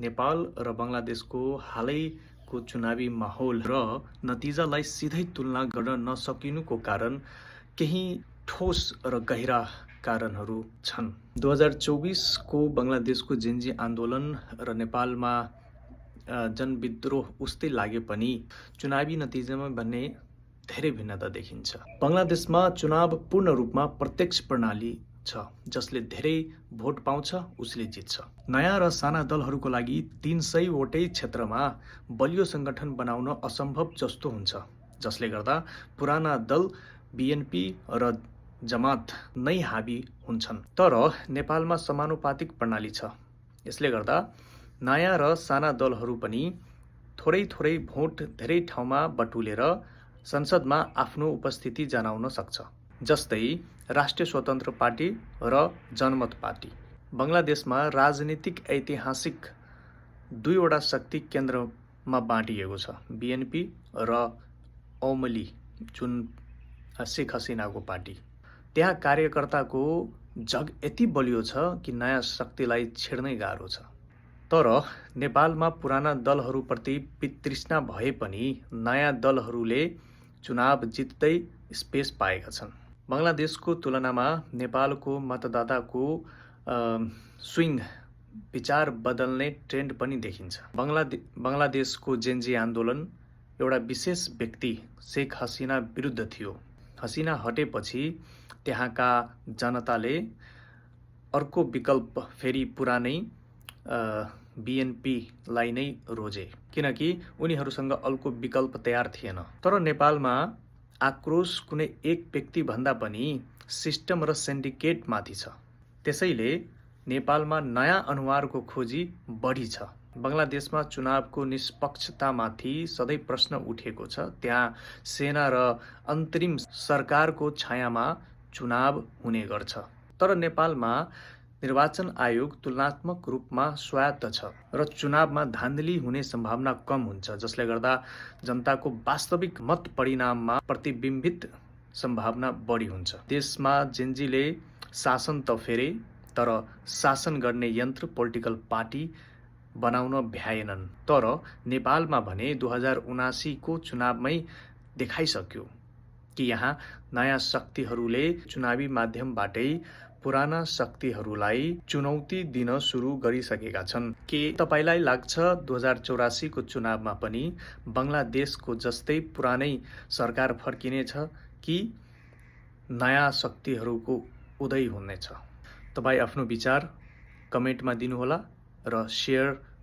नेपाल र बङ्गलादेशको हालैको चुनावी माहौल र नतिजालाई सिधै तुलना गर्न नसकिनुको कारण केही ठोस र गहिरा कारणहरू छन्। 2024को बङ्गलादेशको जेन्जी आन्दोलन र नेपालमा जनविद्रोह उस्तै लागे पनि चुनावी नतिजामा भन्ने धेरै भिन्नता देखिन्छ। बङ्गलादेशमा चुनाव पूर्ण रूपमा प्रत्यक्ष प्रणाली छ, जसले धेरै भोट पाउँछ उसले जित्छ। नयाँ र साना दलहरूको लागि 300 वटै क्षेत्रमा बलियो संगठन बनाउन असम्भव जस्तो हुन्छ, जसले गर्दा पुराना दल बीएनपी र जमात नै हाबी हुन्छन्। तर नेपालमा समानुपातिक प्रणाली छ, यसले गर्दा नयाँ र साना दलहरू पनि थोरै भोट धेरै ठाउँमा बटुलेर संसदमा आफ्नो उपस्थिति जनाउन सक्छ, जस्तै राष्ट्रिय स्वतन्त्र पार्टी र जनमत पार्टी। बङ्गलादेशमा राजनीतिक ऐतिहासिक दुईवटा शक्ति केन्द्रमा बाँडिएको छ, बीएनपी र औमली, जुन शेख हसिनाको पार्टी। त्यहाँ कार्यकर्ताको जग यति बलियो छ कि नयाँ शक्तिलाई छेड्नै गाह्रो छ। तर नेपालमा पुराना दलहरूप्रति वितृष्णा भए पनि नयाँ दलहरूले चुनाव जित्दै स्पेस पाएका छन्। बङ्गलादेशको तुलनामा नेपालको मतदाताको स्विङ विचार बदल्ने ट्रेन्ड पनि देखिन्छ। बङ्गलादेशको जेन्जी आन्दोलन एउटा विशेष व्यक्ति शेख हसिना विरुद्ध थियो। हसिना हटेपछि त्यहाँका जनताले अर्को विकल्प फेरि पुरानै बीएनपीलाई नै रोजे, किनकि उनीहरूसँग अर्को विकल्प तयार थिएन। तर नेपालमा आक्रोश कुनै एक व्यक्तिभन्दा पनि सिस्टम र सिन्डिकेट माथि छ। त्यसैले नेपालमा नयाँ अनुहारको खोजी बढी छ। बङ्गलादेशमा चुनावको निष्पक्षतामाथि सधैँ प्रश्न उठेको छ। त्यहाँ सेना र अन्तरिम सरकारको छायामा चुनाव हुने गर्छ। तर नेपालमा निर्वाचन आयोग तुलनात्मक रूपमा स्वायत्त छ र चुनावमा धाँधली हुने सम्भावना कम हुन्छ, जसले गर्दा जनताको वास्तविक मत परिणाममा प्रतिबिम्बित सम्भावना बढी हुन्छ। देशमा जेन्जीले शासन त फेरे, तर शासन गर्ने यन्त्र पोलिटिकल पार्टी बनाउन भ्याएनन्। तर नेपालमा भने 2079को चुनावमै देखाइसक्यो कि यहाँ नयाँ शक्तिहरूले चुनावी माध्यमबाटै पुराना शक्तिहरूलाई चुनौती दिन सुरु गरिसकेका छन्। के तपाईलाई लाग्छ 2084को चुनावमा पनि बङ्गलादेशको जस्तै पुरानै सरकार फर्किनेछ कि नयाँ शक्तिहरूको उदय हुनेछ? तपाईँ आफ्नो विचार कमेन्टमा दिनुहोला र सेयर